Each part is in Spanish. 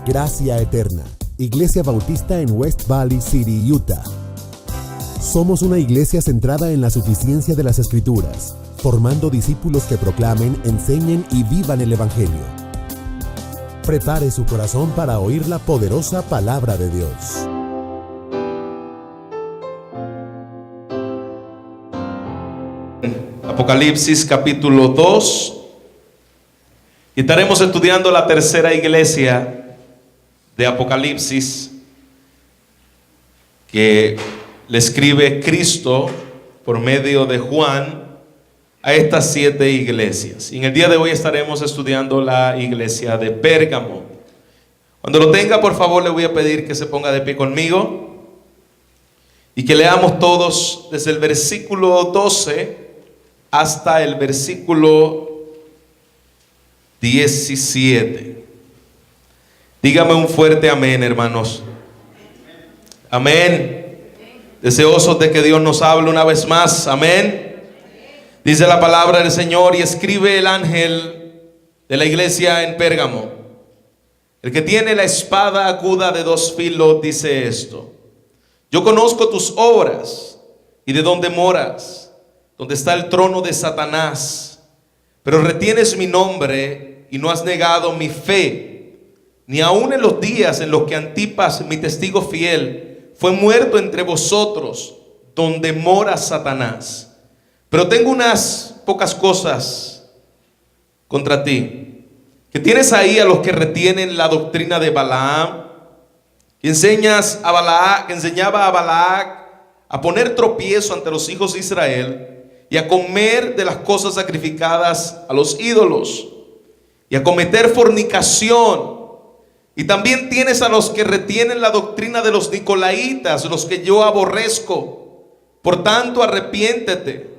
Gracia Eterna, Iglesia Bautista en West Valley City, Utah. Somos una iglesia centrada en la suficiencia de las Escrituras, formando discípulos que proclamen, enseñen y vivan el Evangelio. Prepare su corazón para oír la poderosa palabra de Dios. Apocalipsis capítulo 2. Y estaremos estudiando la tercera iglesia de Apocalipsis que le escribe Cristo por medio de Juan a estas 7 iglesias. Y en el día de hoy estaremos estudiando la iglesia de Pérgamo. Cuando lo tenga, por favor, le voy a pedir que se ponga de pie conmigo y que leamos todos desde el versículo 12 hasta el versículo 17. Dígame un fuerte amén, hermanos. Amén. Deseosos de que Dios nos hable una vez más. Amén. Dice la palabra del Señor: y escribe el ángel de la iglesia en Pérgamo, el que tiene la espada aguda de 2 filos, dice esto: yo conozco tus obras y de dónde moras, donde está el trono de Satanás, pero retienes mi nombre y no has negado mi fe, ni aun en los días en los que Antipas, mi testigo fiel, fue muerto entre vosotros, donde mora Satanás. Pero tengo unas pocas cosas contra ti, que tienes ahí a los que retienen la doctrina de Balaam, que enseñaba a Balac a poner tropiezo ante los hijos de Israel y a comer de las cosas sacrificadas a los ídolos y a cometer fornicación. Y también tienes a los que retienen la doctrina de los nicolaitas, los que yo aborrezco. Por tanto, arrepiéntete,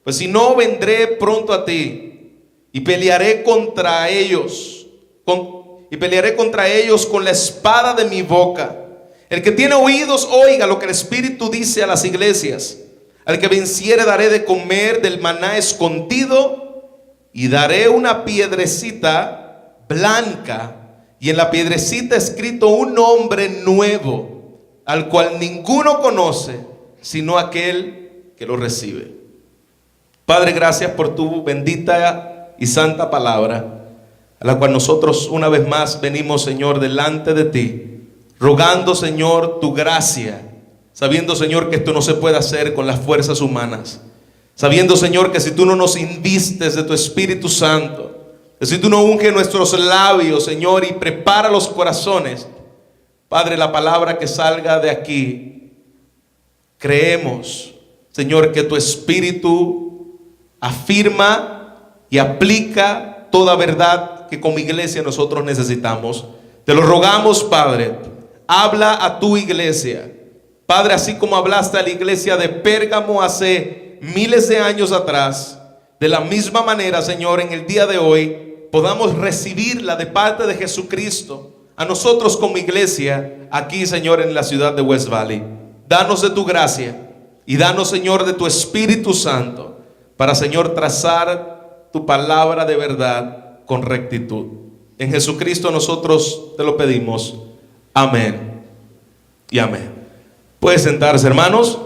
pues si no, vendré pronto a ti y pelearé contra ellos con la espada de mi boca. El que tiene oídos, oiga lo que el Espíritu dice a las iglesias. Al que venciere daré de comer del maná escondido, y daré una piedrecita blanca, y en la piedrecita escrito un nombre nuevo, al cual ninguno conoce sino aquel que lo recibe. Padre, gracias por tu bendita y santa palabra, a la cual nosotros una vez más venimos, Señor, delante de ti, rogando, Señor, tu gracia, sabiendo, Señor, que esto no se puede hacer con las fuerzas humanas, sabiendo, Señor, que si tú no nos invistes de tu Espíritu Santo, que si tú no unges nuestros labios, Señor, y prepara los corazones, Padre, la palabra que salga de aquí, creemos, Señor, que tu Espíritu afirma y aplica toda verdad que como iglesia nosotros necesitamos. Te lo rogamos, Padre, habla a tu iglesia, Padre, así como hablaste a la iglesia de Pérgamo hace miles de años atrás. De la misma manera, Señor, en el día de hoy podamos recibirla de parte de Jesucristo a nosotros como iglesia aquí, Señor, en la ciudad de West Valley. Danos de tu gracia y danos, Señor, de tu Espíritu Santo para, Señor, trazar tu palabra de verdad con rectitud. En Jesucristo nosotros te lo pedimos. Amén y amén. Pueden sentarse, hermanos.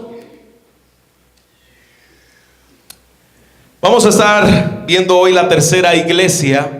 Vamos a estar viendo hoy la tercera iglesia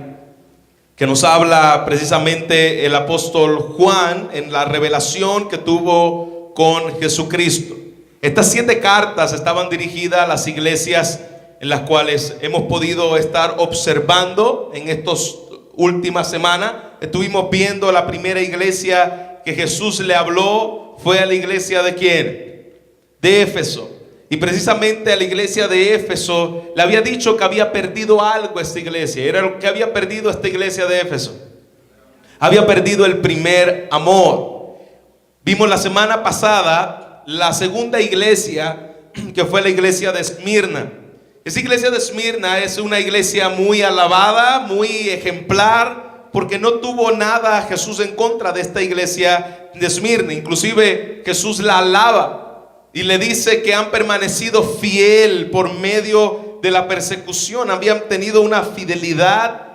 que nos habla precisamente el apóstol Juan en la revelación que tuvo con Jesucristo. Estas 7 cartas estaban dirigidas a las iglesias en las cuales hemos podido estar observando en estas últimas semanas. Estuvimos viendo la primera iglesia que Jesús le habló, fue a la iglesia ¿de quién? De Éfeso. Y precisamente a la iglesia de Éfeso le había dicho que había perdido algo esta iglesia. Era lo que había perdido esta iglesia de Éfeso. Había perdido el primer amor. Vimos la semana pasada la segunda iglesia, que fue la iglesia de Esmirna. Esa iglesia de Esmirna es una iglesia muy alabada, muy ejemplar, porque no tuvo nada a Jesús en contra de esta iglesia de Esmirna. Inclusive Jesús la alaba y le dice que han permanecido fiel por medio de la persecución. Habían tenido una fidelidad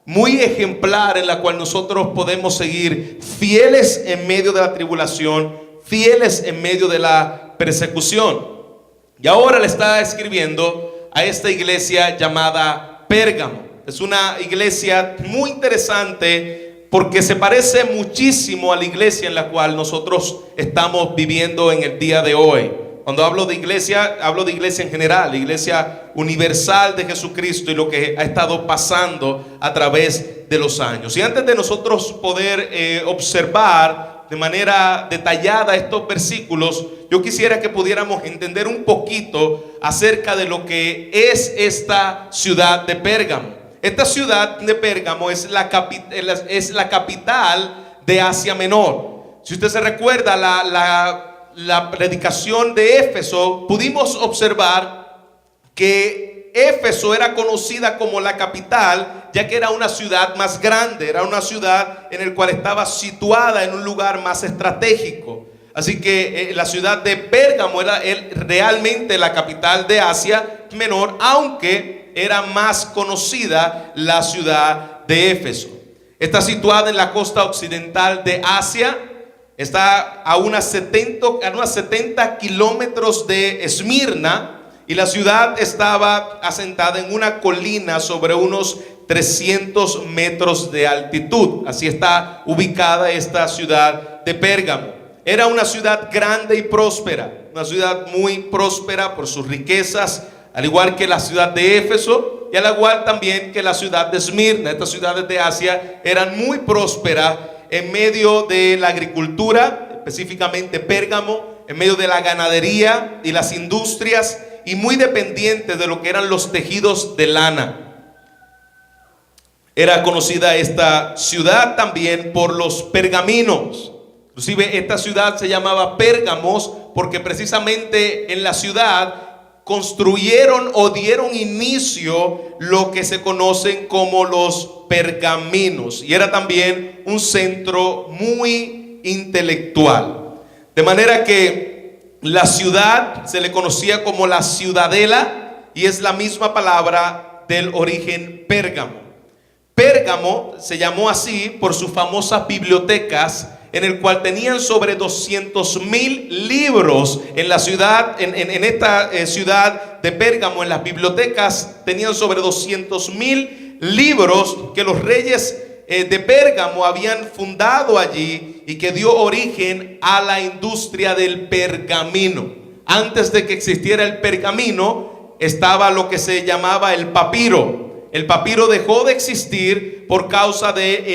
muy ejemplar en la cual nosotros podemos seguir fieles en medio de la tribulación, fieles en medio de la persecución. Y ahora le está escribiendo a esta iglesia llamada Pérgamo. Es una iglesia muy interesante porque se parece muchísimo a la iglesia en la cual nosotros estamos viviendo en el día de hoy. Cuando hablo de iglesia en general, la iglesia universal de Jesucristo y lo que ha estado pasando a través de los años. Y antes de nosotros poder observar de manera detallada estos versículos, yo quisiera que pudiéramos entender un poquito acerca de lo que es esta ciudad de Pérgamo. Esta ciudad de Pérgamo es la capital de Asia Menor. Si usted se recuerda la predicación de Éfeso, pudimos observar que Éfeso era conocida como la capital, ya que era una ciudad más grande, era una ciudad en la cual estaba situada en un lugar más estratégico. Así que la ciudad de Pérgamo era realmente la capital de Asia Menor, aunque era más conocida la ciudad de Éfeso. Está situada en la costa occidental de Asia. Está a unos 70 kilómetros de Esmirna, y la ciudad estaba asentada en una colina sobre unos 300 metros de altitud. Así está ubicada esta ciudad de Pérgamo. Era una ciudad grande y próspera, una ciudad muy próspera por sus riquezas, al igual que la ciudad de Éfeso y al igual también que la ciudad de Esmirna. Estas ciudades de Asia eran muy prósperas en medio de la agricultura, específicamente Pérgamo, en medio de la ganadería y las industrias, y muy dependientes de lo que eran los tejidos de lana. Era conocida esta ciudad también por los pergaminos. Inclusive esta ciudad se llamaba Pérgamos porque precisamente en la ciudad construyeron o dieron inicio lo que se conocen como los pergaminos, y era también un centro muy intelectual, de manera que la ciudad se le conocía como la ciudadela, y es la misma palabra del origen Pérgamo. Pérgamo se llamó así por sus famosas bibliotecas, en el cual tenían sobre 200,000 libros en la ciudad, en esta ciudad de Pérgamo. En las bibliotecas tenían sobre 200,000 libros que los reyes de Pérgamo habían fundado allí, y que dio origen a la industria del pergamino. Antes de que existiera el pergamino, estaba lo que se llamaba el papiro. El papiro dejó de existir por causa de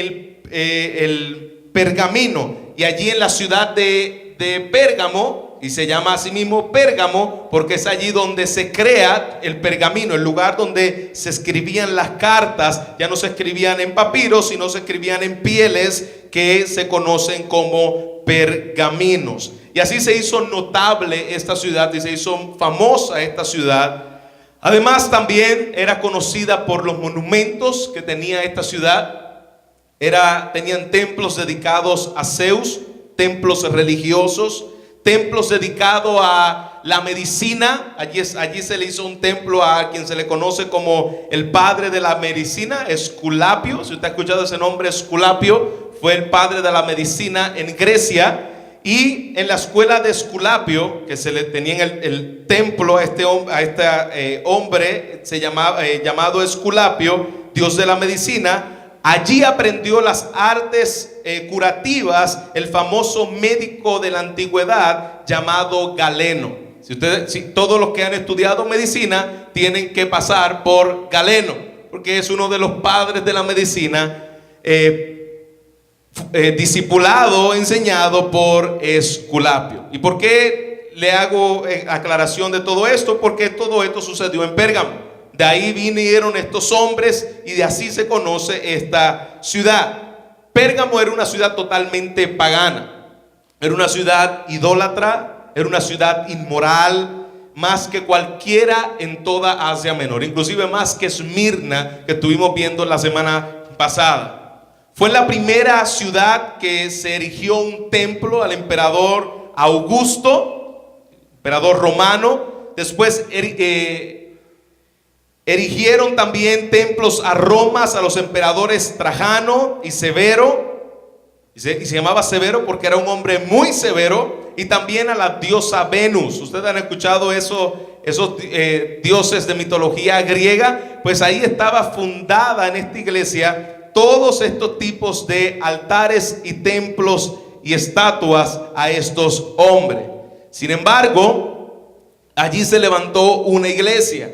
el pergamino, y allí en la ciudad de Pérgamo, y se llama así mismo Pérgamo porque es allí donde se crea el pergamino, el lugar donde se escribían las cartas. Ya no se escribían en papiros, sino se escribían en pieles que se conocen como pergaminos. Y así se hizo notable esta ciudad y se hizo famosa esta ciudad. Además, también era conocida por los monumentos que tenía esta ciudad. Tenían templos dedicados a Zeus, templos religiosos, templos dedicados a la medicina. Allí se le hizo un templo a quien se le conoce como el padre de la medicina, Esculapio. Si usted ha escuchado ese nombre, Esculapio fue el padre de la medicina en Grecia. Y en la escuela de Esculapio, que se le tenía el templo a este hombre llamado Esculapio, dios de la medicina. Allí aprendió las artes curativas el famoso médico de la antigüedad llamado Galeno. Si todos los que han estudiado medicina tienen que pasar por Galeno, porque es uno de los padres de la medicina, discipulado, enseñado por Esculapio. ¿Y por qué le hago aclaración de todo esto? Porque todo esto sucedió en Pérgamo. De ahí vinieron estos hombres y de así se conoce esta ciudad. Pérgamo era una ciudad totalmente pagana, era una ciudad idólatra, era una ciudad inmoral, más que cualquiera en toda Asia Menor, inclusive más que Esmirna, que estuvimos viendo la semana pasada. Fue la primera ciudad que se erigió un templo al emperador Augusto, emperador romano. Después Erigieron también templos a Roma, a los emperadores Trajano y Severo. Y se llamaba Severo porque era un hombre muy severo. Y también a la diosa Venus. Ustedes han escuchado esos dioses de mitología griega. Pues ahí estaba fundada en esta iglesia todos estos tipos de altares y templos y estatuas a estos hombres. Sin embargo, allí se levantó una iglesia.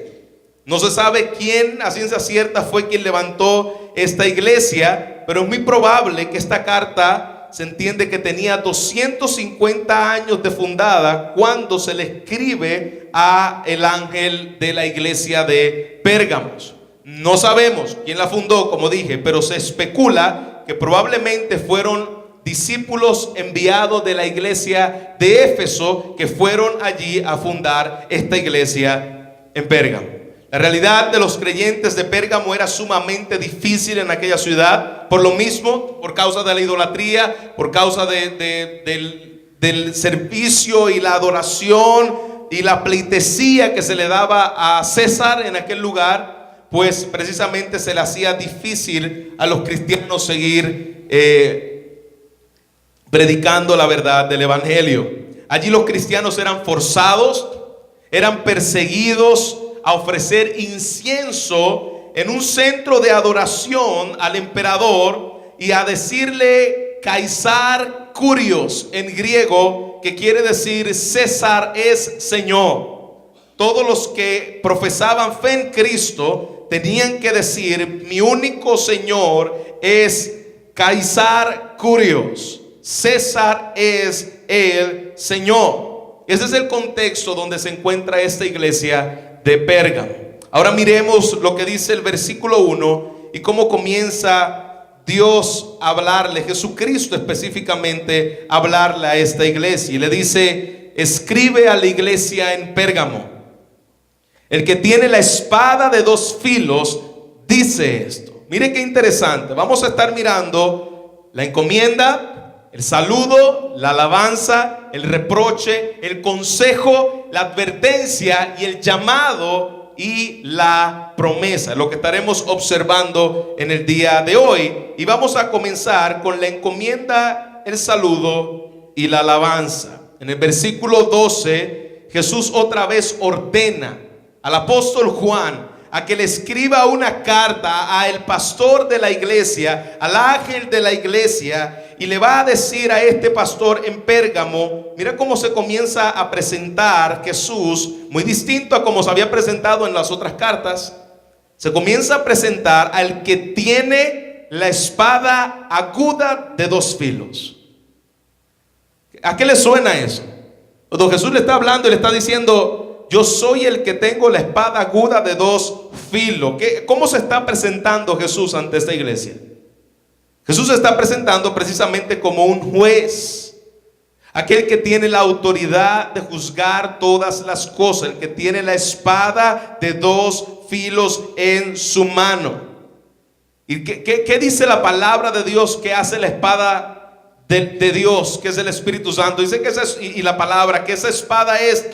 No se sabe quién a ciencia cierta fue quien levantó esta iglesia, pero es muy probable que esta carta se entiende que tenía 250 años de fundada cuando se le escribe a el ángel de la iglesia de Pérgamos. No sabemos quién la fundó, como dije, pero se especula que probablemente fueron discípulos enviados de la iglesia de Éfeso que fueron allí a fundar esta iglesia en Pérgamo. La realidad de los creyentes de Pérgamo era sumamente difícil en aquella ciudad, por lo mismo, por causa de la idolatría, por causa del servicio y la adoración y la pleitesía que se le daba a César en aquel lugar, pues precisamente se le hacía difícil a los cristianos seguir predicando la verdad del evangelio. Allí los cristianos eran forzados, eran perseguidos a ofrecer incienso en un centro de adoración al emperador y a decirle Caesar Kurios en griego, que quiere decir César es Señor. Todos los que profesaban fe en Cristo tenían que decir: mi único Señor es Caesar Kurios, César es el Señor. Ese es el contexto donde se encuentra esta iglesia de Pérgamo. Ahora miremos lo que dice el versículo 1 y cómo comienza Dios a hablarle, Jesucristo específicamente, a hablarle a esta iglesia. Y le dice: escribe a la iglesia en Pérgamo, el que tiene la espada de dos filos dice esto. Mire qué interesante. Vamos a estar mirando la encomienda, el saludo, la alabanza, el reproche, el consejo, la advertencia y el llamado y la promesa. Lo que estaremos observando en el día de hoy. Y vamos a comenzar con la encomienda, el saludo y la alabanza. En el versículo 12, Jesús otra vez ordena al apóstol Juan a que le escriba una carta al pastor de la iglesia, al ángel de la iglesia, y le va a decir a este pastor en Pérgamo. Mira cómo se comienza a presentar Jesús, muy distinto a como se había presentado en las otras cartas. Se comienza a presentar al que tiene la espada aguda de dos filos. ¿A qué le suena eso? Cuando Jesús le está hablando y le está diciendo: yo soy el que tengo la espada aguda de dos filos. ¿Cómo se está presentando Jesús ante esta iglesia? Jesús se está presentando precisamente como un juez, aquel que tiene la autoridad de juzgar todas las cosas, el que tiene la espada de dos filos en su mano. ¿Y qué dice la palabra de Dios que hace la espada de Dios, que es el Espíritu Santo? Dice que y la palabra, que esa espada es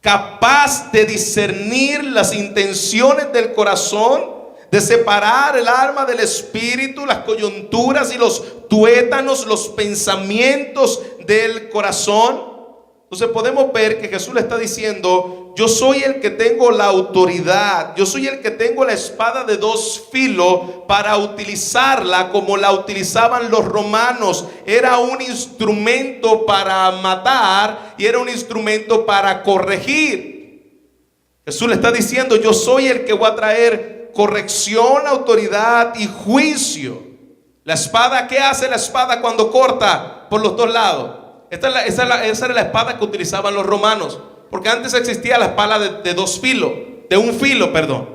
capaz de discernir las intenciones del corazón, de separar el alma del espíritu, las coyunturas y los tuétanos, los pensamientos del corazón. Entonces podemos ver que Jesús le está diciendo: yo soy el que tengo la autoridad, yo soy el que tengo la espada de dos filos para utilizarla como la utilizaban los romanos. Era un instrumento para matar y era un instrumento para corregir. Jesús le está diciendo: yo soy el que voy a traer corrección, autoridad y juicio. La espada, ¿qué hace la espada cuando corta por los dos lados? Esa era la espada que utilizaban los romanos, porque antes existía la espada de dos filos, de un filo, perdón.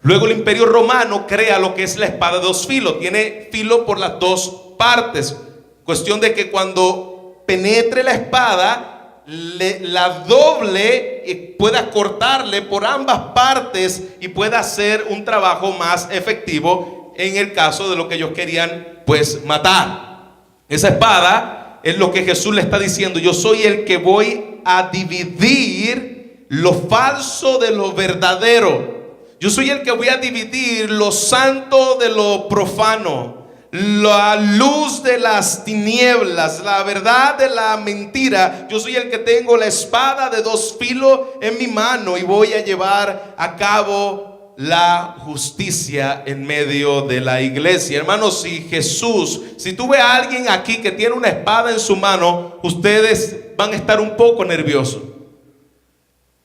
Luego el Imperio Romano crea lo que es la espada de dos filos. Tiene filo por las dos partes. Cuestión de que cuando penetre la espada, la doble y pueda cortarle por ambas partes y pueda hacer un trabajo más efectivo en el caso de lo que ellos querían, pues, matar. Esa espada es lo que Jesús le está diciendo: yo soy el que voy a dividir lo falso de lo verdadero. Yo soy el que voy a dividir lo santo de lo profano, la luz de las tinieblas, la verdad de la mentira. Yo soy el que tengo la espada de dos filos en mi mano y voy a llevar a cabo la justicia en medio de la iglesia. Hermanos, si tú ves a alguien aquí que tiene una espada en su mano, ustedes van a estar un poco nerviosos.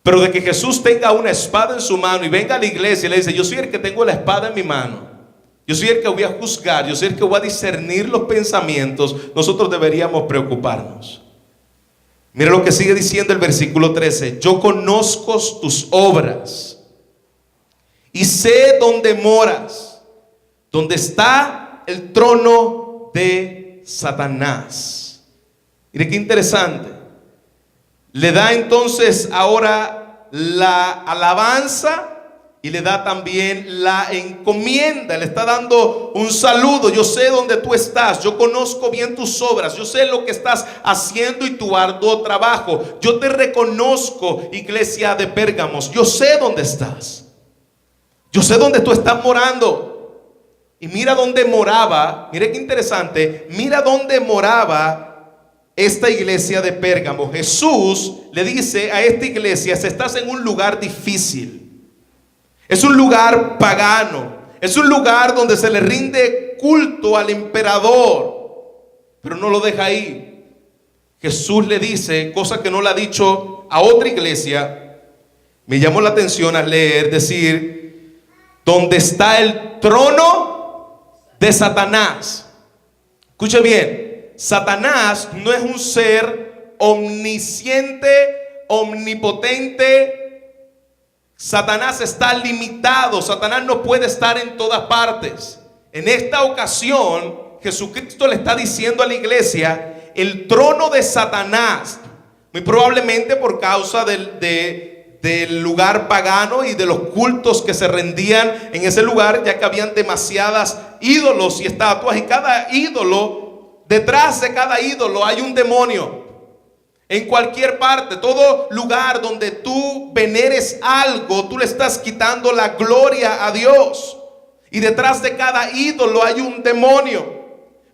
Pero de que Jesús tenga una espada en su mano y venga a la iglesia y le dice: yo soy el que tengo la espada en mi mano, yo soy el que voy a juzgar, yo soy el que voy a discernir los pensamientos, nosotros deberíamos preocuparnos. Mira lo que sigue diciendo el versículo 13: yo conozco tus obras y sé dónde moras, donde está el trono de Satanás. Mire qué interesante. Le da entonces ahora la alabanza y le da también la encomienda. Le está dando un saludo. Yo sé dónde tú estás, yo conozco bien tus obras, yo sé lo que estás haciendo y tu arduo trabajo. Yo te reconozco, iglesia de Pérgamos, yo sé dónde estás, yo sé dónde tú estás morando. Y mira dónde moraba, mire qué interesante, mira dónde moraba esta iglesia de Pérgamo. Jesús le dice a esta iglesia: si estás en un lugar difícil, es un lugar pagano, es un lugar donde se le rinde culto al emperador, pero no lo deja ahí. Jesús le dice, cosa que no le ha dicho a otra iglesia, me llamó la atención al leer, decir: donde está el trono de Satanás. Escuche bien, Satanás no es un ser omnisciente, omnipotente. Satanás está limitado. Satanás no puede estar en todas partes. En esta ocasión, Jesucristo le está diciendo a la iglesia: el trono de Satanás, muy probablemente por causa del lugar pagano y de los cultos que se rendían en ese lugar, ya que habían demasiadas ídolos y estatuas, y cada ídolo, detrás de cada ídolo hay un demonio. En cualquier parte, todo lugar donde tú veneres algo, tú le estás quitando la gloria a Dios. Y detrás de cada ídolo hay un demonio.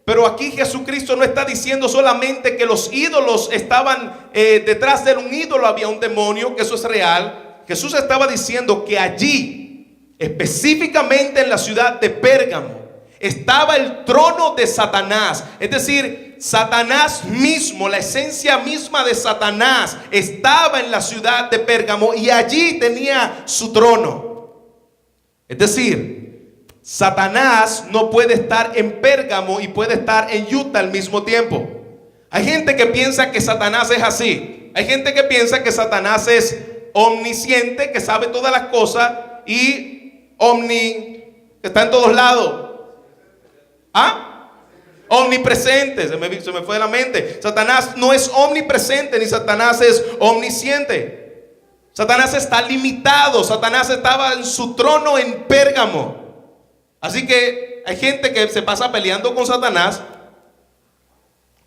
Pero aquí Jesucristo no está diciendo solamente que los ídolos estaban detrás de un ídolo había un demonio, que eso es real. Jesús estaba diciendo que allí, específicamente en la ciudad de Pérgamo, estaba el trono de Satanás. Es decir, Satanás mismo, la esencia misma de Satanás, estaba en la ciudad de Pérgamo y allí tenía su trono. Es decir, Satanás no puede estar en Pérgamo y puede estar en Utah al mismo tiempo. Hay gente que piensa que Satanás es así. Hay gente que piensa que Satanás es omnisciente, que sabe todas las cosas y que está en todos lados. Omnipresente, se me fue de la mente. Satanás no es omnipresente, ni Satanás es omnisciente. Satanás está limitado. Satanás estaba en su trono en Pérgamo. Así que hay gente que se pasa peleando con Satanás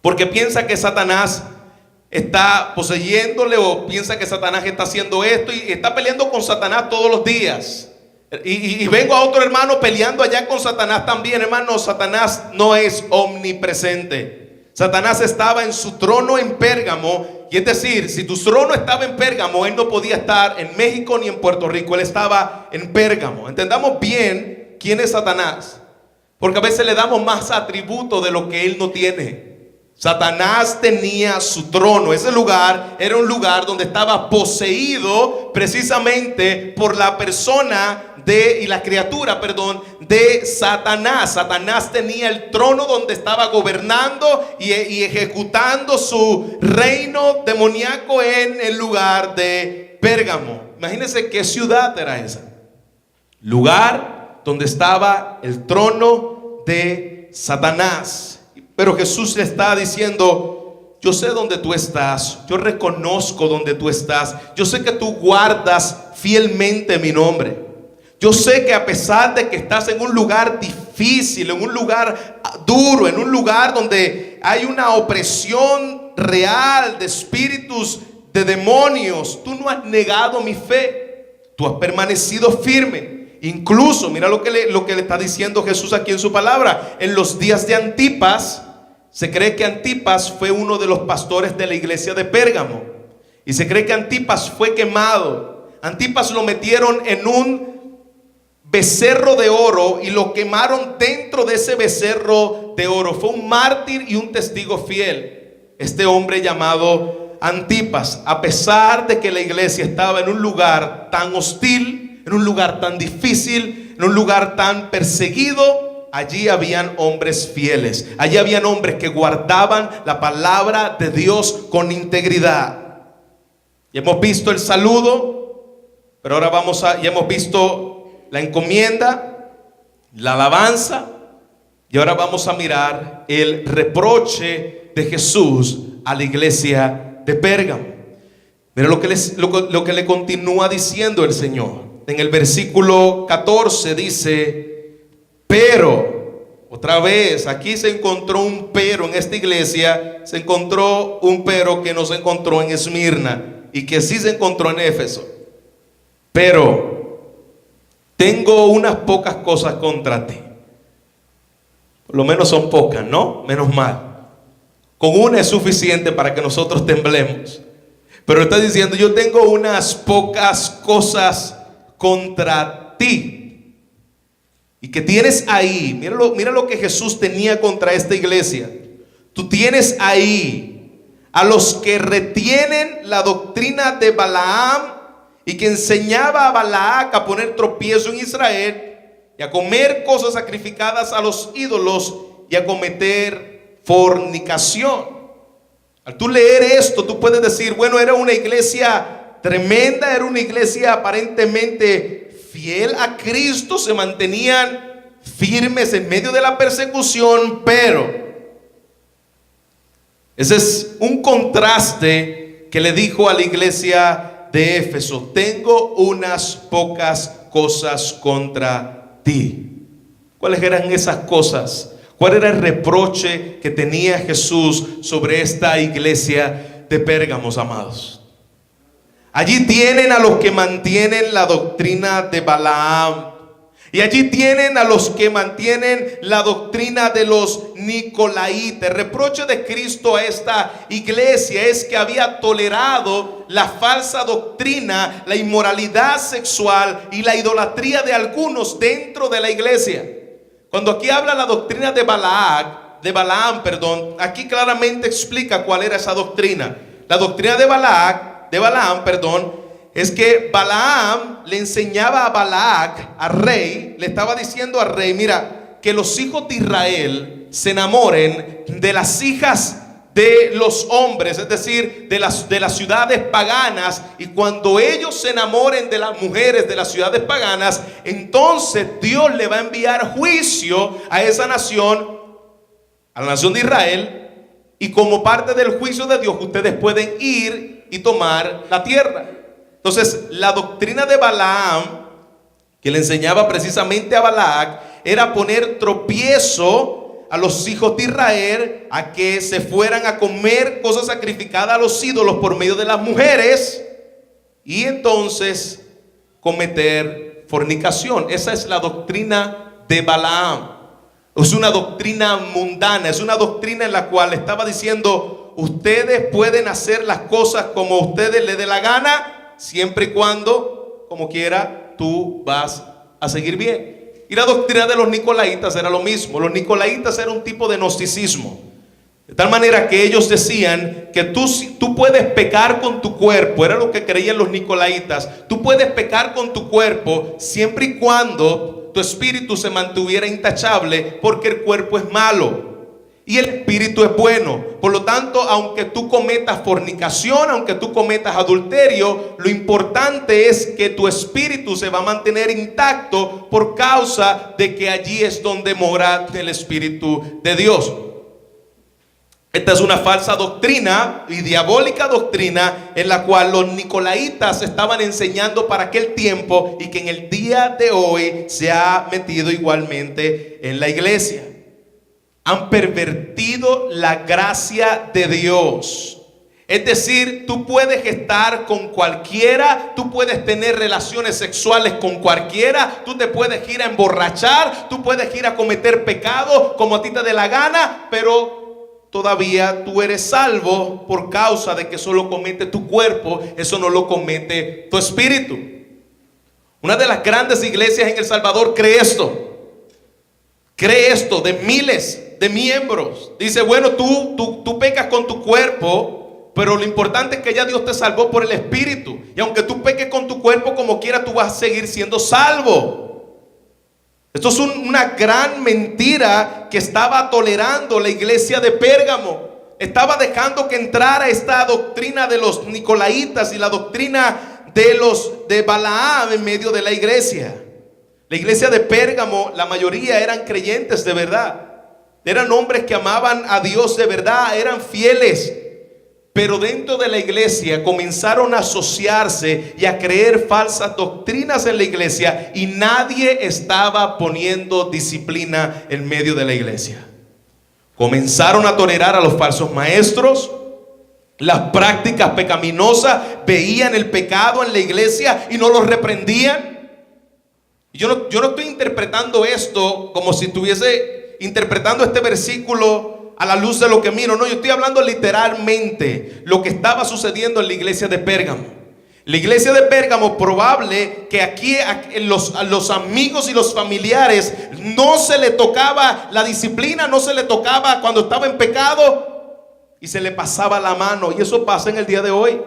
porque piensa que Satanás está poseyéndole, o piensa que Satanás está haciendo esto, y está peleando con Satanás todos los días. Y vengo a otro hermano peleando allá con Satanás también. Hermano, Satanás no es omnipresente. Satanás estaba en su trono en Pérgamo. Y es decir, si tu trono estaba en Pérgamo, él no podía estar en México ni en Puerto Rico. Él estaba en Pérgamo. Entendamos bien quién es Satanás, porque a veces le damos más atributos de lo que él no tiene. Satanás tenía su trono. Ese lugar era un lugar donde estaba poseído precisamente por la persona y la criatura, de Satanás. Satanás tenía el trono donde estaba gobernando y ejecutando su reino demoníaco en el lugar de Pérgamo. Imagínense qué ciudad era esa. Lugar donde estaba el trono de Satanás. Pero Jesús le está diciendo: yo sé dónde tú estás, yo reconozco dónde tú estás, yo sé que tú guardas fielmente mi nombre. Yo sé que a pesar de que estás en un lugar difícil, en un lugar duro, en un lugar donde hay una opresión real de espíritus, de demonios, tú no has negado mi fe, tú has permanecido firme. Incluso, mira lo que le está diciendo Jesús aquí en su palabra. En los días de Antipas, se cree que Antipas fue uno de los pastores de la iglesia de Pérgamo. Y se cree que Antipas fue quemado. Antipas lo metieron en un becerro de oro y lo quemaron dentro de ese becerro de oro. Fue un mártir y un testigo fiel, este hombre llamado Antipas. A pesar de que la iglesia estaba en un lugar tan hostil, en un lugar tan difícil, en un lugar tan perseguido, allí habían hombres fieles. Allí habían hombres que guardaban la palabra de Dios con integridad. Ya hemos visto el saludo, pero ahora ya hemos visto la encomienda, la alabanza, y ahora vamos a mirar el reproche de Jesús a la iglesia de Pérgamo. Mira lo que le continúa diciendo el Señor. En el versículo 14 dice: pero, otra vez, aquí se encontró un pero en esta iglesia, se encontró un pero que no se encontró en Esmirna y que sí se encontró en Éfeso. Pero tengo unas pocas cosas contra ti. Por lo menos son pocas, ¿no? Menos mal. Con una es suficiente para que nosotros temblemos. Pero está diciendo: yo tengo unas pocas cosas contra ti. Y que tienes ahí, mira lo que Jesús tenía contra esta iglesia. Tú tienes ahí a los que retienen la doctrina de Balaam, y que enseñaba a Balac a poner tropiezo en Israel, y a comer cosas sacrificadas a los ídolos, y a cometer fornicación. Al tú leer esto, tú puedes decir: bueno, era una iglesia tremenda, era una iglesia aparentemente fiel a Cristo, se mantenían firmes en medio de la persecución, pero ese es un contraste que le dijo a la iglesia de Éfeso: tengo unas pocas cosas contra ti. ¿Cuáles eran esas cosas? ¿Cuál era el reproche que tenía Jesús sobre esta iglesia de Pérgamo, amados? Allí tienen a los que mantienen la doctrina de Balaam. Y allí tienen a los que mantienen la doctrina de los Nicolaitas. El reproche de Cristo a esta iglesia es que había tolerado la falsa doctrina, la inmoralidad sexual y la idolatría de algunos dentro de la iglesia. Cuando aquí habla la doctrina de Balaam, aquí claramente explica cuál era esa doctrina. La doctrina de Balaam, es que Balaam le enseñaba a Balac, al rey, le estaba diciendo al rey: mira, que los hijos de Israel se enamoren de las hijas de los hombres, es decir, de las ciudades paganas, y cuando ellos se enamoren de las mujeres de las ciudades paganas, entonces Dios le va a enviar juicio a esa nación, a la nación de Israel, y como parte del juicio de Dios, ustedes pueden ir y tomar la tierra. Entonces, la doctrina de Balaam, que le enseñaba precisamente a Balac, era poner tropiezo a los hijos de Israel a que se fueran a comer cosas sacrificadas a los ídolos por medio de las mujeres, y entonces cometer fornicación. Esa es la doctrina de Balaam. Es una doctrina mundana, es una doctrina en la cual estaba diciendo: ustedes pueden hacer las cosas como a ustedes les dé la gana, siempre y cuando, como quiera, tú vas a seguir bien. Y la doctrina de los Nicolaitas era lo mismo. Los Nicolaitas era un tipo de gnosticismo, de tal manera que ellos decían que tú puedes pecar con tu cuerpo. Era lo que creían los Nicolaitas. Tú puedes pecar con tu cuerpo siempre y cuando tu espíritu se mantuviera intachable, porque el cuerpo es malo y el espíritu es bueno. Por lo tanto, aunque tú cometas fornicación, aunque tú cometas adulterio, lo importante es que tu espíritu se va a mantener intacto, por causa de que allí es donde mora el Espíritu de Dios. Esta es una falsa doctrina y diabólica doctrina en la cual los nicolaitas estaban enseñando para aquel tiempo, y que en el día de hoy se ha metido igualmente en la iglesia. Han pervertido la gracia de Dios. Es decir, tú puedes estar con cualquiera, tú puedes tener relaciones sexuales con cualquiera, tú te puedes ir a emborrachar, tú puedes ir a cometer pecado como a ti te dé la gana, pero todavía tú eres salvo por causa de que eso lo comete tu cuerpo, eso no lo comete tu espíritu. Una de las grandes iglesias en El Salvador cree esto de miles de miembros. Dice, bueno, tú pecas con tu cuerpo, pero lo importante es que ya Dios te salvó por el Espíritu. Y aunque tú peques con tu cuerpo como quiera, tú vas a seguir siendo salvo. Esto es una gran mentira que estaba tolerando la iglesia de Pérgamo. Estaba dejando que entrara esta doctrina de los nicolaitas y la doctrina de Balaam en medio de la iglesia. La iglesia de Pérgamo, la mayoría eran creyentes de verdad. Eran hombres que amaban a Dios de verdad, eran fieles. Pero dentro de la iglesia comenzaron a asociarse y a creer falsas doctrinas en la iglesia, y nadie estaba poniendo disciplina en medio de la iglesia. Comenzaron a tolerar a los falsos maestros, las prácticas pecaminosas, veían el pecado en la iglesia y no los reprendían. Yo no estoy interpretando esto como si estuviese interpretando este versículo a la luz de lo que miro. No, yo estoy hablando literalmente lo que estaba sucediendo en la iglesia de Pérgamo. La iglesia de Pérgamo, probable que aquí a los amigos y los familiares no se le tocaba la disciplina, no se le tocaba cuando estaba en pecado y se le pasaba la mano. Y eso pasa en el día de hoy.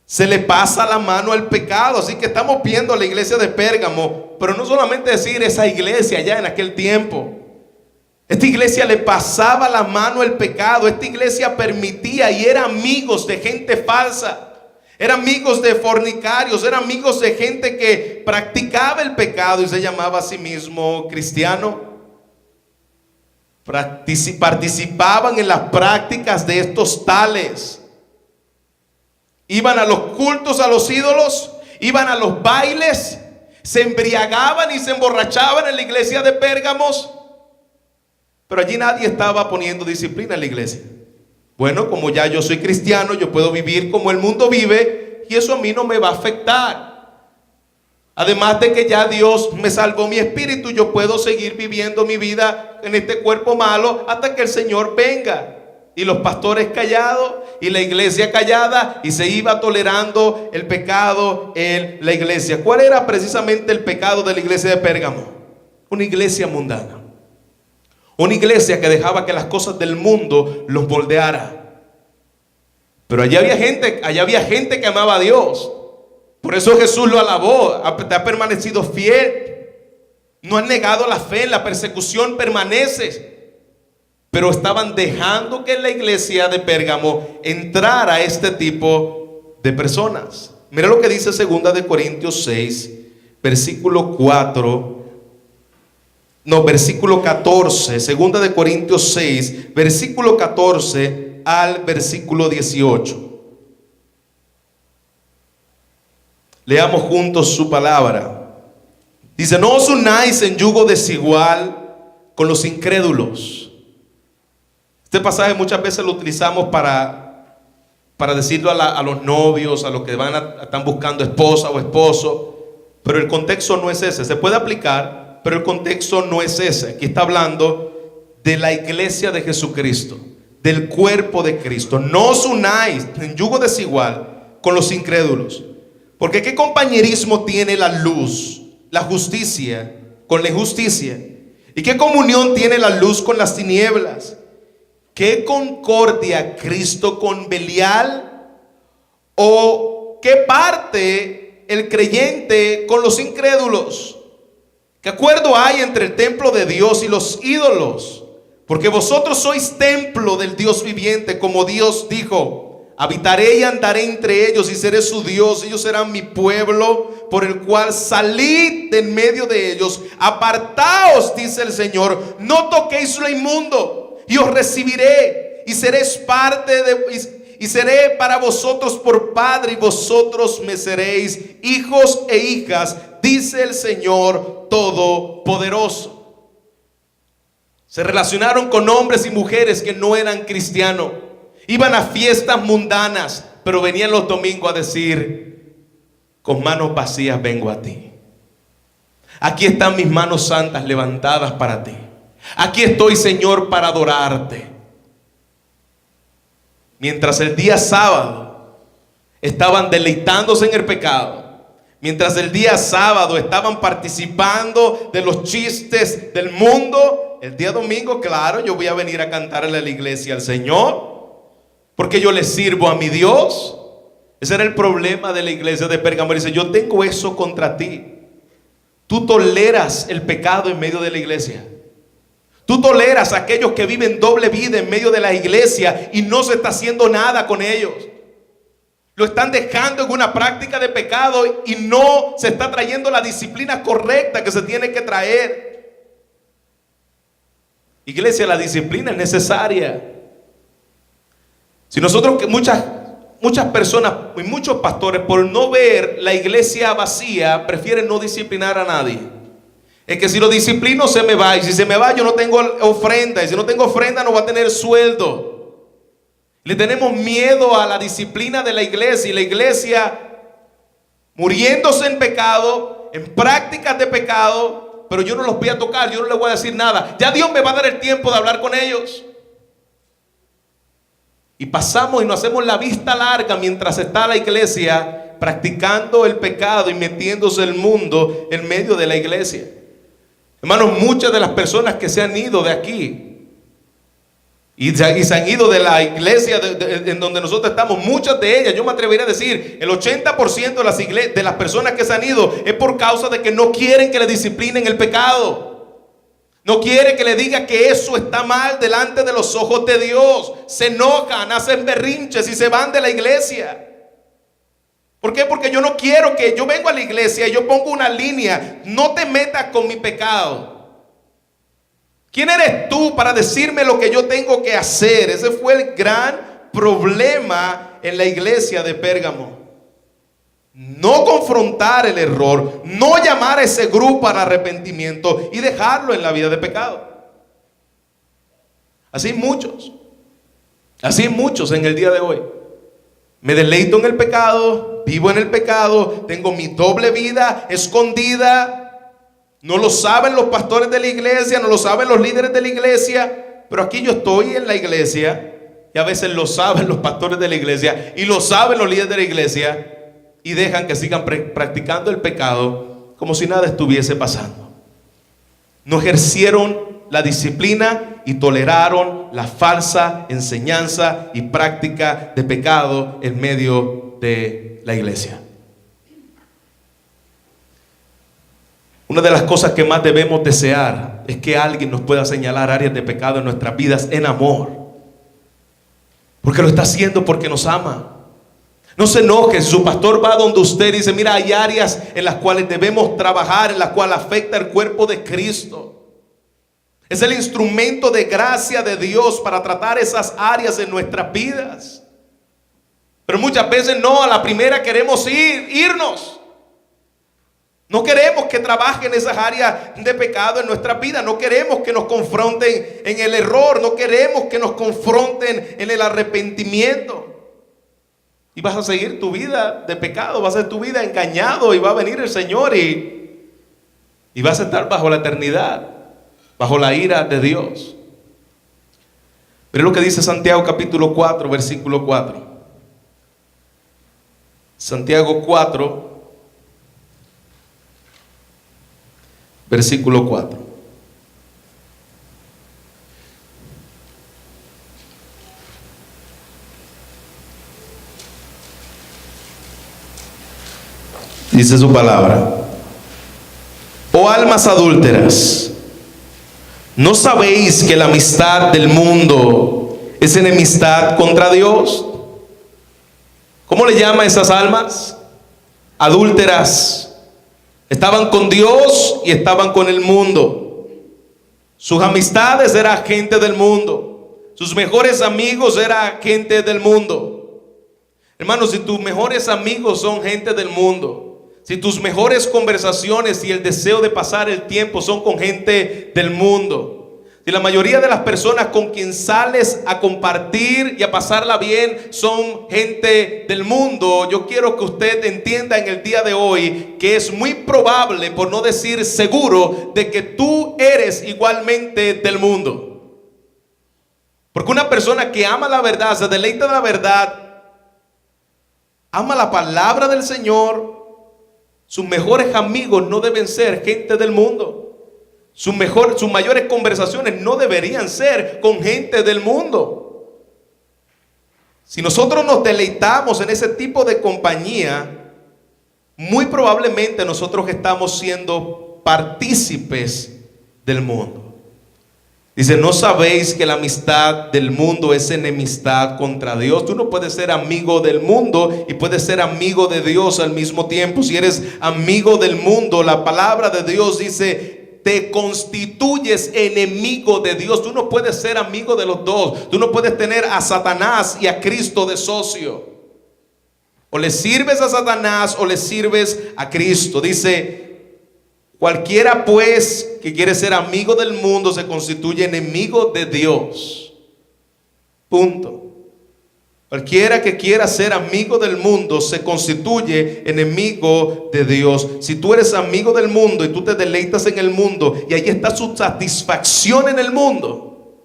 Se le pasa la mano al pecado. Así que estamos viendo la iglesia de Pérgamo, pero no solamente decir esa iglesia ya en aquel tiempo. Esta iglesia le pasaba la mano al pecado. Esta iglesia permitía y era amigos de gente falsa. Eran amigos de fornicarios, eran amigos de gente que practicaba el pecado y se llamaba a sí mismo cristiano. Participaban en las prácticas de estos tales. Iban a los cultos a los ídolos, iban a los bailes, se embriagaban y se emborrachaban en la iglesia de Pérgamos. Pero allí nadie estaba poniendo disciplina en la iglesia. Bueno, como ya yo soy cristiano, yo puedo vivir como el mundo vive y eso a mí no me va a afectar. Además de que ya Dios me salvó mi espíritu, yo puedo seguir viviendo mi vida en este cuerpo malo hasta que el Señor venga. Y los pastores callados y la iglesia callada, y se iba tolerando el pecado en la iglesia. ¿Cuál era precisamente el pecado de la iglesia de Pérgamo? Una iglesia mundana. Una iglesia que dejaba que las cosas del mundo los moldeara. Pero allá había gente que amaba a Dios. Por eso Jesús lo alabó. Te ha permanecido fiel. No han negado la fe. En la persecución permanece. Pero estaban dejando que en la iglesia de Pérgamo entrara este tipo de personas. Mira lo que dice 2 de Corintios 6, versículo 14, 2 de Corintios 6, versículo 14 al versículo 18. Leamos juntos su palabra. Dice: no os unáis en yugo desigual con los incrédulos. Este pasaje muchas veces lo utilizamos para decirlo a los novios, a los que están buscando esposa o esposo, pero el contexto no es ese. Se puede aplicar, pero el contexto no es ese. Aquí está hablando de la iglesia de Jesucristo, del cuerpo de Cristo. No os unáis en yugo desigual con los incrédulos. Porque ¿qué compañerismo tiene la luz, la justicia, con la injusticia? ¿Y qué comunión tiene la luz con las tinieblas? ¿Qué concordia Cristo con Belial? ¿O qué parte el creyente con los incrédulos? ¿Qué acuerdo hay entre el templo de Dios y los ídolos? Porque vosotros sois templo del Dios viviente, como Dios dijo: habitaré y andaré entre ellos y seré su Dios. Ellos serán mi pueblo, por el cual salid de en medio de ellos. Apartaos, dice el Señor, no toquéis lo inmundo, y os recibiré, y seréis y seré para vosotros por padre, y vosotros me seréis hijos e hijas, dice el Señor Todopoderoso. Se relacionaron con hombres y mujeres que no eran cristianos. Iban a fiestas mundanas, pero venían los domingos a decir: con manos vacías vengo a ti. Aquí están mis manos santas levantadas para ti. Aquí estoy, Señor, para adorarte. Mientras el día sábado estaban deleitándose en el pecado, mientras el día sábado estaban participando de los chistes del mundo, el día domingo, claro, yo voy a venir a cantarle a la iglesia al Señor, porque yo le sirvo a mi Dios. Ese era el problema de la iglesia de Pérgamo. Dice: yo tengo eso contra ti. Tú toleras el pecado en medio de la iglesia. Tú toleras a aquellos que viven doble vida en medio de la iglesia y no se está haciendo nada con ellos. Lo están dejando en una práctica de pecado y no se está trayendo la disciplina correcta que se tiene que traer. Iglesia, la disciplina es necesaria. Si nosotros, que muchas personas y muchos pastores, por no ver la iglesia vacía, prefieren no disciplinar a nadie. Es que si lo disciplino se me va, y si se me va yo no tengo ofrenda, y si no tengo ofrenda no va a tener sueldo. Le tenemos miedo a la disciplina de la iglesia, y la iglesia muriéndose en pecado, en prácticas de pecado, pero yo no los voy a tocar, yo no les voy a decir nada. Ya Dios me va a dar el tiempo de hablar con ellos. Y pasamos y nos hacemos la vista larga mientras está la iglesia practicando el pecado y metiéndose el mundo en medio de la iglesia. Hermanos, muchas de las personas que se han ido de aquí y se han ido de la iglesia en donde nosotros estamos, muchas de ellas, yo me atrevería a decir, el 80% de las personas que se han ido es por causa de que no quieren que le disciplinen el pecado. No quiere que le diga que eso está mal delante de los ojos de Dios. Se enojan, hacen berrinches y se van de la iglesia. ¿Por qué? Porque yo no quiero que yo vengo a la iglesia y yo pongo una línea: no te metas con mi pecado. ¿Quién eres tú para decirme lo que yo tengo que hacer? Ese fue el gran problema en la iglesia de Pérgamo. No confrontar el error, no llamar a ese grupo al arrepentimiento y dejarlo en la vida de pecado. Así muchos en el día de hoy. Me deleito en el pecado, vivo en el pecado, tengo mi doble vida escondida. No lo saben los pastores de la iglesia, no lo saben los líderes de la iglesia, pero aquí yo estoy en la iglesia y a veces lo saben los pastores de la iglesia y lo saben los líderes de la iglesia. Y dejan que sigan practicando el pecado como si nada estuviese pasando. No ejercieron la disciplina y toleraron la falsa enseñanza y práctica de pecado en medio de la iglesia. Una de las cosas que más debemos desear es que alguien nos pueda señalar áreas de pecado en nuestras vidas en amor. Porque lo está haciendo porque nos ama. No se enoje si su pastor va donde usted y dice: mira, hay áreas en las cuales debemos trabajar, en las cuales afecta el cuerpo de Cristo. Es el instrumento de gracia de Dios para tratar esas áreas en nuestras vidas. Pero muchas veces no, a la primera queremos irnos. No queremos que trabajen esas áreas de pecado en nuestras vidas. No queremos que nos confronten en el error. No queremos que nos confronten en el arrepentimiento. Y vas a seguir tu vida de pecado, vas a ser tu vida engañado, y va a venir el Señor y vas a estar bajo la eternidad, bajo la ira de Dios. Pero es lo que dice Santiago capítulo 4, versículo 4. Santiago 4, versículo 4. Dice su palabra: oh almas adúlteras, ¿no sabéis que la amistad del mundo es enemistad contra Dios? ¿Cómo le llama a esas almas? Adúlteras. Estaban con Dios y estaban con el mundo. Sus amistades eran gente del mundo. Sus mejores amigos eran gente del mundo. Hermanos, si tus mejores amigos son gente del mundo, si tus mejores conversaciones y el deseo de pasar el tiempo son con gente del mundo, Si la mayoría de las personas con quien sales a compartir y a pasarla bien son gente del mundo, yo quiero que usted entienda en el día de hoy que es muy probable, por no decir seguro, de que tú eres igualmente del mundo. Porque una persona que ama la verdad, se deleita de la verdad, ama la palabra del Señor, sus mejores amigos no deben ser gente del mundo. Sus mayores conversaciones no deberían ser con gente del mundo. Si nosotros nos deleitamos en ese tipo de compañía, muy probablemente nosotros estamos siendo partícipes del mundo. Dice, ¿no sabéis que la amistad del mundo es enemistad contra Dios? Tú no puedes ser amigo del mundo y puedes ser amigo de Dios al mismo tiempo. Si eres amigo del mundo, la palabra de Dios dice, te constituyes enemigo de Dios. Tú no puedes ser amigo de los dos. Tú no puedes tener a Satanás y a Cristo de socio. O le sirves a Satanás o le sirves a Cristo. Dice, cualquiera pues que quiere ser amigo del mundo se constituye enemigo de Dios. Punto. Cualquiera que quiera ser amigo del mundo se constituye enemigo de Dios. Si tú eres amigo del mundo y tú te deleitas en el mundo y ahí está su satisfacción en el mundo,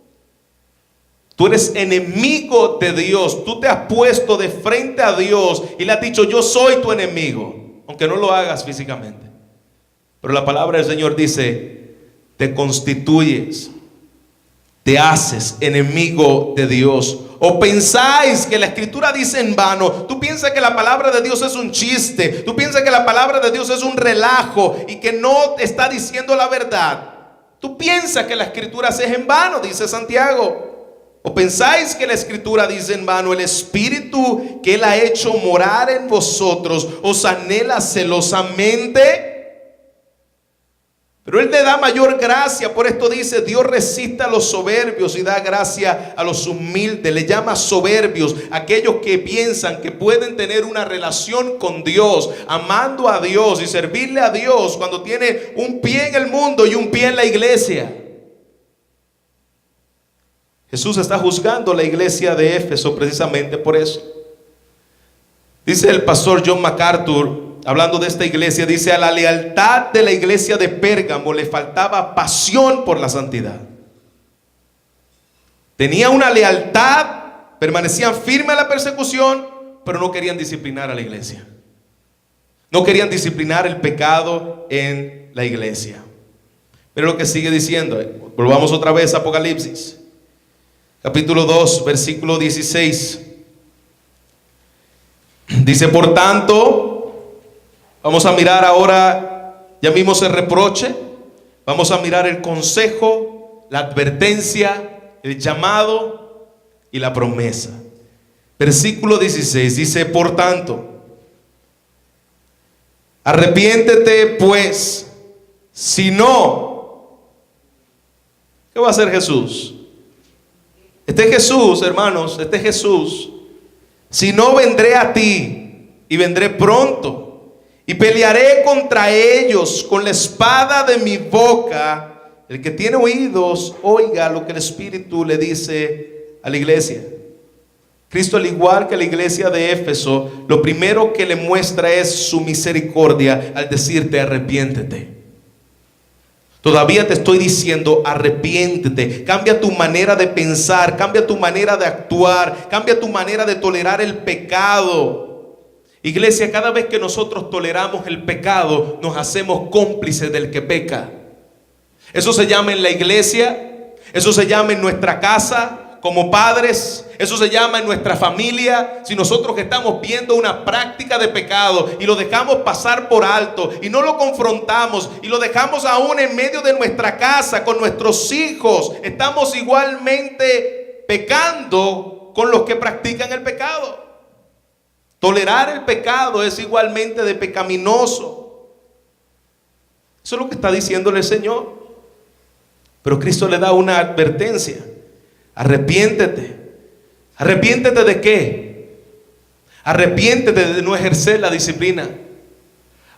tú eres enemigo de Dios. Tú te has puesto de frente a Dios y le has dicho, yo soy tu enemigo, aunque no lo hagas físicamente. Pero la palabra del Señor dice, te constituyes, te haces enemigo de Dios. ¿O pensáis que la Escritura dice en vano? Tú piensas que la palabra de Dios es un chiste. Tú piensas que la palabra de Dios es un relajo y que no está diciendo la verdad. Tú piensas que la Escritura es en vano, dice Santiago. ¿O pensáis que la Escritura dice en vano? El Espíritu que Él ha hecho morar en vosotros os anhela celosamente. Pero Él le da mayor gracia. Por esto dice, Dios resiste a los soberbios y da gracia a los humildes. Le llama soberbios aquellos que piensan que pueden tener una relación con Dios, amando a Dios y servirle a Dios cuando tiene un pie en el mundo y un pie en la iglesia. Jesús está juzgando la iglesia de Éfeso precisamente por eso. Dice el pastor John MacArthur, hablando de esta iglesia, dice, a la lealtad de la iglesia de Pérgamo le faltaba pasión por la santidad. Tenía una lealtad, permanecían firmes a la persecución, pero no querían disciplinar a la iglesia. No querían disciplinar el pecado en la iglesia. Pero lo que sigue diciendo, volvamos otra vez a Apocalipsis, capítulo 2, versículo 16. Dice, por tanto, vamos a mirar ahora, ya vimos el reproche, vamos a mirar el consejo, la advertencia, el llamado y la promesa. Versículo 16 dice, por tanto, arrepiéntete pues, si no, ¿qué va a hacer Jesús? Este Jesús, hermanos, este Jesús, si no, vendré a ti y vendré pronto y pelearé contra ellos con la espada de mi boca. El que tiene oídos, oiga lo que el Espíritu le dice a la iglesia. Cristo, al igual que la iglesia de Éfeso, lo primero que le muestra es su misericordia al decirte arrepiéntete. Todavía te estoy diciendo arrepiéntete, cambia tu manera de pensar, cambia tu manera de actuar, cambia tu manera de tolerar el pecado. Iglesia, cada vez que nosotros toleramos el pecado, nos hacemos cómplices del que peca. Eso se llama en la iglesia, eso se llama en nuestra casa, como padres, eso se llama en nuestra familia. Si nosotros estamos viendo una práctica de pecado y lo dejamos pasar por alto y no lo confrontamos y lo dejamos aún en medio de nuestra casa con nuestros hijos, estamos igualmente pecando con los que practican el pecado. Tolerar el pecado es igualmente de pecaminoso. Eso es lo que está diciéndole el Señor. Pero Cristo le da una advertencia. Arrepiéntete. ¿Arrepiéntete de qué? Arrepiéntete de no ejercer la disciplina.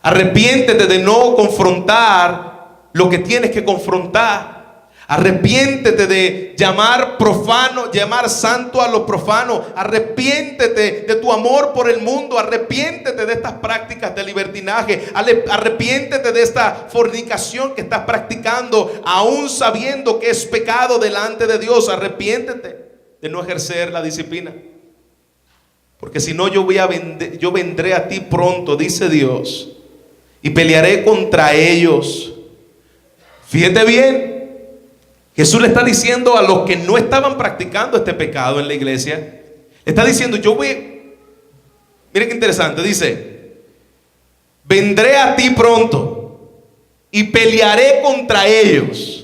Arrepiéntete de no confrontar lo que tienes que confrontar. Arrepiéntete de llamar profano, llamar santo a lo profano. Arrepiéntete de tu amor por el mundo. Arrepiéntete de estas prácticas de libertinaje. Arrepiéntete de esta fornicación que estás practicando, aún sabiendo que es pecado delante de Dios. Arrepiéntete de no ejercer la disciplina. Porque si no, yo vendré a ti pronto, dice Dios, y pelearé contra ellos. Fíjate bien. Jesús le está diciendo a los que no estaban practicando este pecado en la iglesia, le está diciendo, mire qué interesante, dice, vendré a ti pronto y pelearé contra ellos.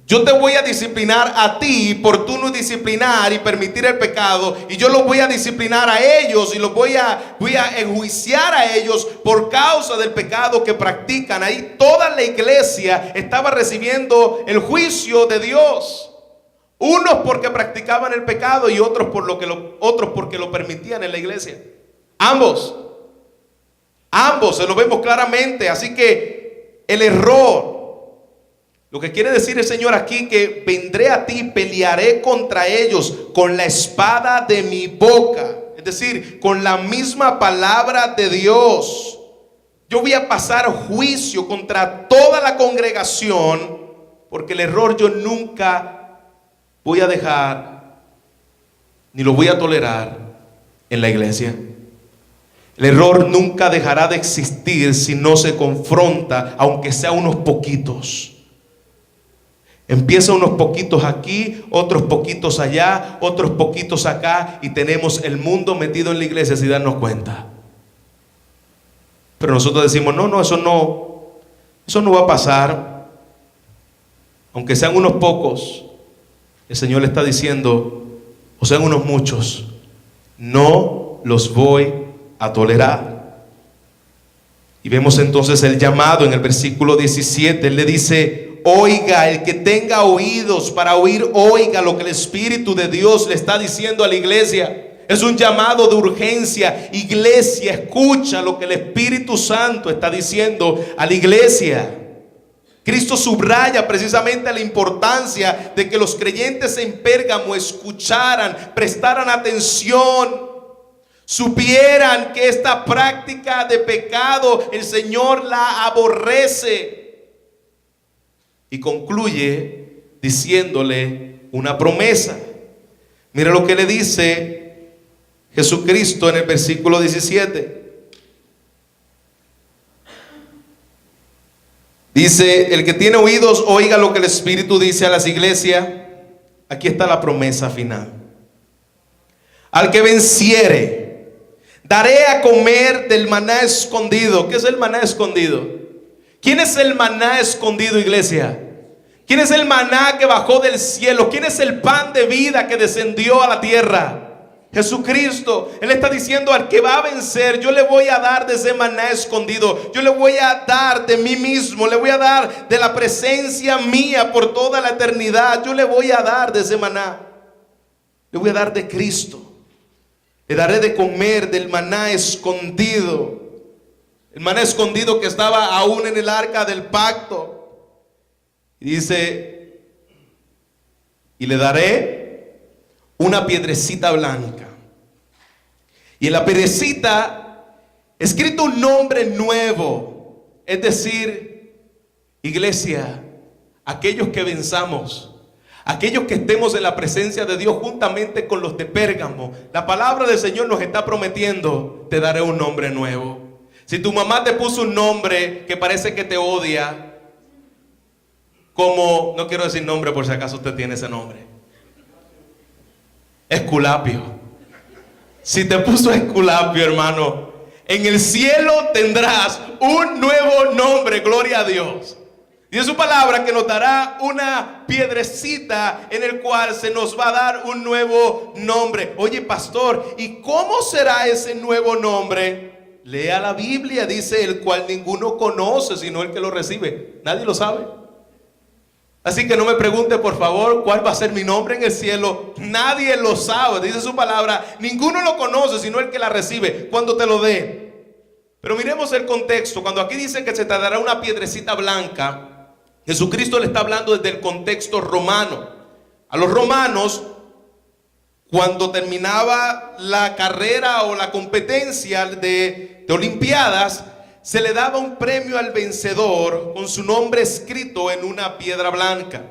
Yo te voy a disciplinar a ti por tú no disciplinar y permitir el pecado, y yo los voy a disciplinar a ellos y los voy a enjuiciar a ellos por causa del pecado que practican. Ahí toda la iglesia estaba recibiendo el juicio de Dios. Unos porque practicaban el pecado y otros porque lo permitían en la iglesia. Ambos se lo vemos claramente. Así que el error, lo que quiere decir el Señor aquí, que vendré a ti, pelearé contra ellos con la espada de mi boca. Es decir, con la misma palabra de Dios. Yo voy a pasar juicio contra toda la congregación, porque el error yo nunca voy a dejar, ni lo voy a tolerar en la iglesia. El error nunca dejará de existir si no se confronta, aunque sea unos poquitos. Empieza unos poquitos aquí, otros poquitos allá, otros poquitos acá, y tenemos el mundo metido en la iglesia sin darnos cuenta. Pero nosotros decimos, no, eso no va a pasar. Aunque sean unos pocos, el Señor le está diciendo, o sean unos muchos, no los voy a tolerar. Y vemos entonces el llamado en el versículo 17. Él le dice, oiga, el que tenga oídos para oír, oiga lo que el Espíritu de Dios le está diciendo a la iglesia. Es un llamado de urgencia. Iglesia, escucha lo que el Espíritu Santo está diciendo a la iglesia. Cristo subraya precisamente la importancia de que los creyentes en Pérgamo escucharan, prestaran atención, supieran que esta práctica de pecado el Señor la aborrece. Y concluye diciéndole una promesa. Mira lo que le dice Jesucristo en el versículo 17. Dice, el que tiene oídos, oiga lo que el Espíritu dice a las iglesias. Aquí está la promesa final. Al que venciere, daré a comer del maná escondido. ¿Qué es el maná escondido? ¿Quién es el maná escondido, iglesia? ¿Quién es el maná que bajó del cielo? ¿Quién es el pan de vida que descendió a la tierra? Jesucristo. Él está diciendo, al que va a vencer, yo le voy a dar de ese maná escondido. Yo le voy a dar de mí mismo. Le voy a dar de la presencia mía por toda la eternidad. Yo le voy a dar de ese maná. Le voy a dar de Cristo. Le daré de comer del maná escondido. El maná escondido que estaba aún en el arca del pacto. Y dice, y le daré una piedrecita blanca. Y en la piedrecita escrito un nombre nuevo. Es decir, iglesia, aquellos que venzamos, aquellos que estemos en la presencia de Dios juntamente con los de Pérgamo, la palabra del Señor nos está prometiendo, te daré un nombre nuevo. Si tu mamá te puso un nombre que parece que te odia, como, no quiero decir nombre por si acaso usted tiene ese nombre, Esculapio. Si te puso Esculapio, hermano, en el cielo tendrás un nuevo nombre, gloria a Dios. Dice su palabra que nos dará una piedrecita en el cual se nos va a dar un nuevo nombre. Oye, pastor, ¿y cómo será ese nuevo nombre? Lea la Biblia, dice, el cual ninguno conoce sino el que lo recibe. Nadie lo sabe. Así que no me pregunte, por favor, cuál va a ser mi nombre en el cielo. Nadie lo sabe, dice su palabra. Ninguno lo conoce sino el que la recibe cuando te lo dé. Pero miremos el contexto. Cuando aquí dice que se te dará una piedrecita blanca, Jesucristo le está hablando desde el contexto romano. A los romanos, cuando terminaba la carrera o la competencia de olimpiadas, se le daba un premio al vencedor con su nombre escrito en una piedra blanca.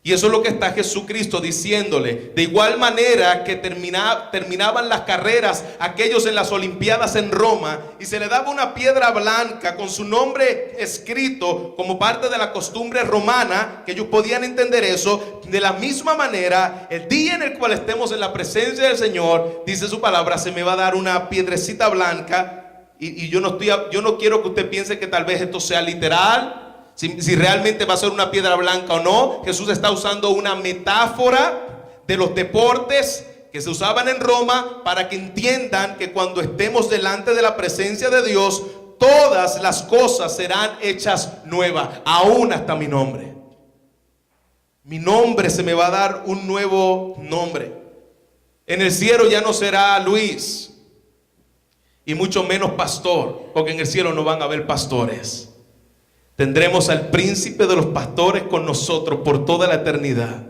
Y eso es lo que está Jesucristo diciéndole. De igual manera que terminaban las carreras aquellos en las olimpiadas en Roma, y se le daba una piedra blanca con su nombre escrito como parte de la costumbre romana, que ellos podían entender eso. De la misma manera, el día en el cual estemos en la presencia del Señor, dice su palabra, se me va a dar una piedrecita blanca. Y yo no quiero que usted piense que tal vez esto sea literal, si realmente va a ser una piedra blanca o no. Jesús está usando una metáfora de los deportes que se usaban en Roma, para que entiendan que cuando estemos delante de la presencia de Dios, todas las cosas serán hechas nuevas, aún hasta mi nombre. Mi nombre, se me va a dar un nuevo nombre. En el cielo ya no será Luis, y mucho menos pastor, porque en el cielo no van a haber pastores. Tendremos al príncipe de los pastores con nosotros por toda la eternidad,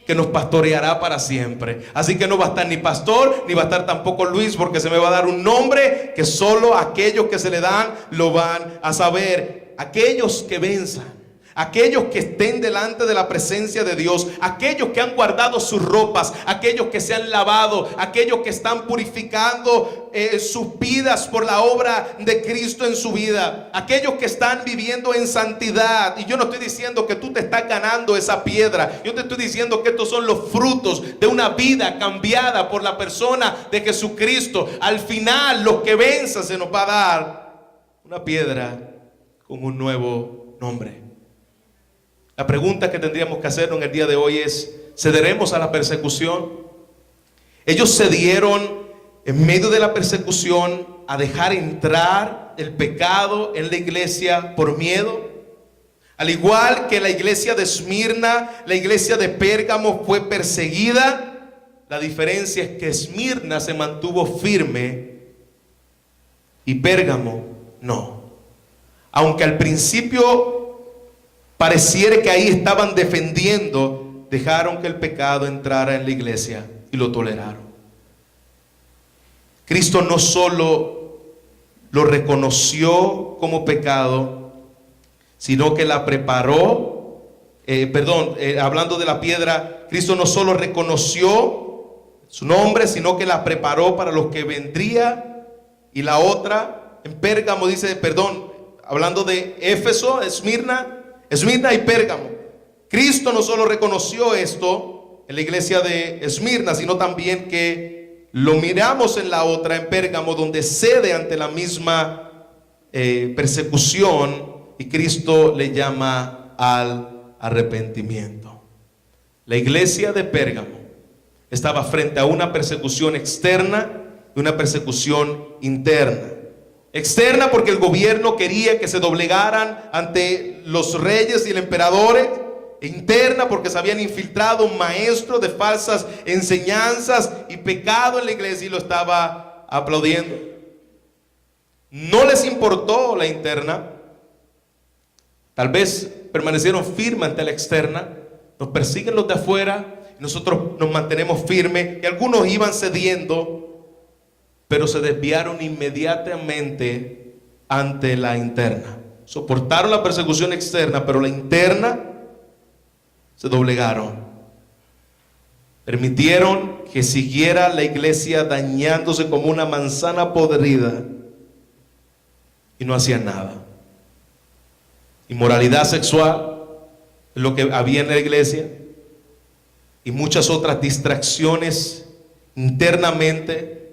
que nos pastoreará para siempre. Así que no va a estar ni pastor, ni va a estar tampoco Luis, porque se me va a dar un nombre que solo aquellos que se le dan lo van a saber. Aquellos que venzan, aquellos que estén delante de la presencia de Dios, aquellos que han guardado sus ropas, aquellos que se han lavado, aquellos que están purificando sus vidas por la obra de Cristo en su vida, aquellos que están viviendo en santidad. Y yo no estoy diciendo que tú te estás ganando esa piedra, yo te estoy diciendo que estos son los frutos de una vida cambiada por la persona de Jesucristo. Al final, los que venzan, se nos va a dar una piedra con un nuevo nombre. La pregunta que tendríamos que hacernos en el día de hoy es: ¿cederemos a la persecución? Ellos cedieron en medio de la persecución a dejar entrar el pecado en la iglesia por miedo. Al igual que la iglesia de Esmirna, la iglesia de Pérgamo fue perseguida. La diferencia es que Esmirna se mantuvo firme y Pérgamo no. Aunque al principio pareciera que ahí estaban defendiendo, dejaron que el pecado entrara en la iglesia y lo toleraron. Cristo no solo lo reconoció como pecado, sino que la preparó. Hablando de la piedra, Cristo no solo reconoció su nombre, sino que la preparó para los que vendría. Y la otra, en Pérgamo dice, hablando de Éfeso, Esmirna y Pérgamo. Cristo no solo reconoció esto en la iglesia de Esmirna, sino también que lo miramos en la otra, en Pérgamo, donde cede ante la misma persecución, y Cristo le llama al arrepentimiento. La iglesia de Pérgamo estaba frente a una persecución externa y una persecución interna. Externa porque el gobierno quería que se doblegaran ante los reyes y el emperador. Interna porque se habían infiltrado un maestro de falsas enseñanzas y pecado en la iglesia y lo estaba aplaudiendo. No les importó la interna. Tal vez permanecieron firmes ante la externa. Nos persiguen los de afuera y nosotros nos mantenemos firmes. Y algunos iban cediendo, pero se desviaron inmediatamente ante la interna. Soportaron la persecución externa, pero la interna se doblegaron. Permitieron que siguiera la iglesia dañándose como una manzana podrida y no hacían nada. Inmoralidad sexual es lo que había en la iglesia, y muchas otras distracciones internamente,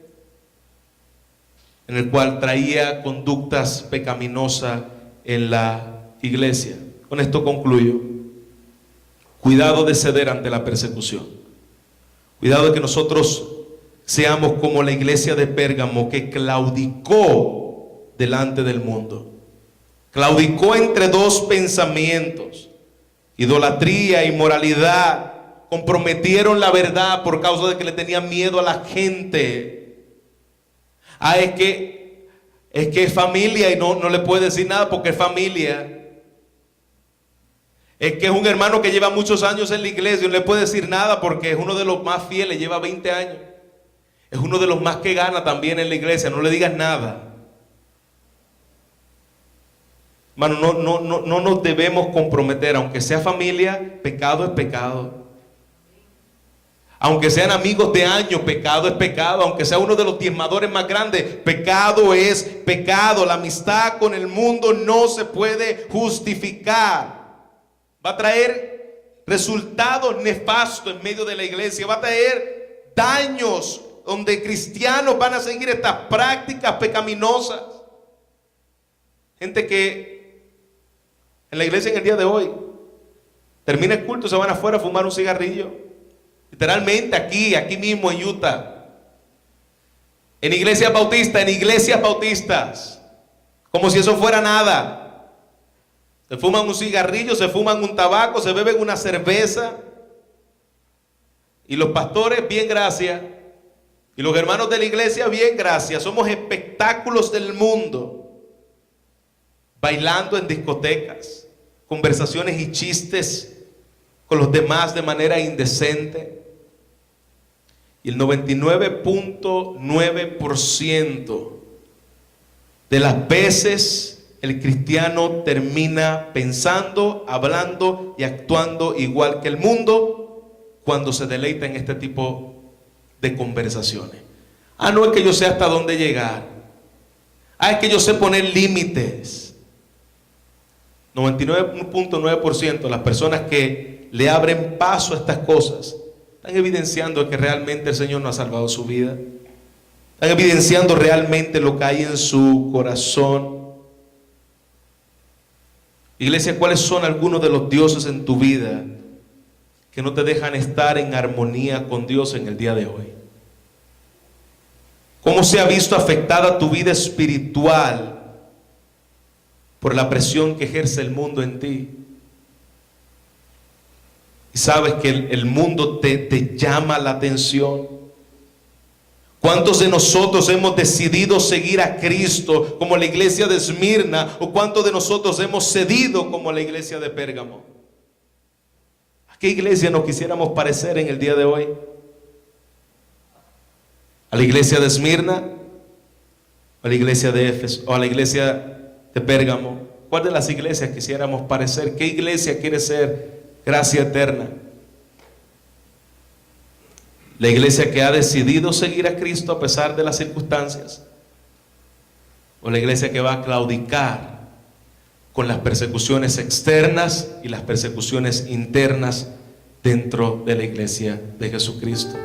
en el cual traía conductas pecaminosas en la iglesia. Con esto concluyo. Cuidado de ceder ante la persecución. Cuidado de que nosotros seamos como la iglesia de Pérgamo, que claudicó delante del mundo. Claudicó entre dos pensamientos: idolatría, inmoralidad. Comprometieron la verdad por causa de que le tenían miedo a la gente. Es que es familia y no le puede decir nada porque es familia. Es que es un hermano que lleva muchos años en la iglesia, no le puede decir nada porque es uno de los más fieles, lleva 20 años. Es uno de los más que gana también en la iglesia, no le digas nada. Hermano, no nos debemos comprometer, aunque sea familia, pecado es pecado. Aunque sean amigos de años, pecado es pecado. Aunque sea uno de los diezmadores más grandes, pecado es pecado. La amistad con el mundo no se puede justificar. Va a traer resultados nefastos en medio de la iglesia. Va a traer daños donde cristianos van a seguir estas prácticas pecaminosas. Gente que en la iglesia en el día de hoy termina el culto, se van afuera a fumar un cigarrillo. Literalmente aquí mismo en Utah. En iglesias bautistas. Como si eso fuera nada. Se fuman un cigarrillo, se fuman un tabaco, se beben una cerveza. Y los pastores, bien gracias. Y los hermanos de la iglesia, bien gracias. Somos espectáculos del mundo. Bailando en discotecas. Conversaciones y chistes con los demás de manera indecente. Y el 99.9% de las veces el cristiano termina pensando, hablando y actuando igual que el mundo cuando se deleita en este tipo de conversaciones. No es que yo sé hasta dónde llegar. Es que yo sé poner límites. 99.9% de las personas que le abren paso a estas cosas están evidenciando que realmente el Señor no ha salvado su vida. Están evidenciando realmente lo que hay en su corazón. Iglesia, ¿cuáles son algunos de los dioses en tu vida que no te dejan estar en armonía con Dios en el día de hoy? ¿Cómo se ha visto afectada tu vida espiritual por la presión que ejerce el mundo en ti? Y sabes que el mundo te llama la atención. ¿Cuántos de nosotros hemos decidido seguir a Cristo como la iglesia de Esmirna? ¿O cuántos de nosotros hemos cedido como la iglesia de Pérgamo? ¿A qué iglesia nos quisiéramos parecer en el día de hoy? ¿A la iglesia de Esmirna? ¿O a la iglesia de Éfeso? ¿O a la iglesia de Pérgamo? ¿Cuál de las iglesias quisiéramos parecer? ¿Qué iglesia quiere ser gracia eterna? La iglesia que ha decidido seguir a Cristo a pesar de las circunstancias, o la iglesia que va a claudicar con las persecuciones externas y las persecuciones internas dentro de la iglesia de Jesucristo.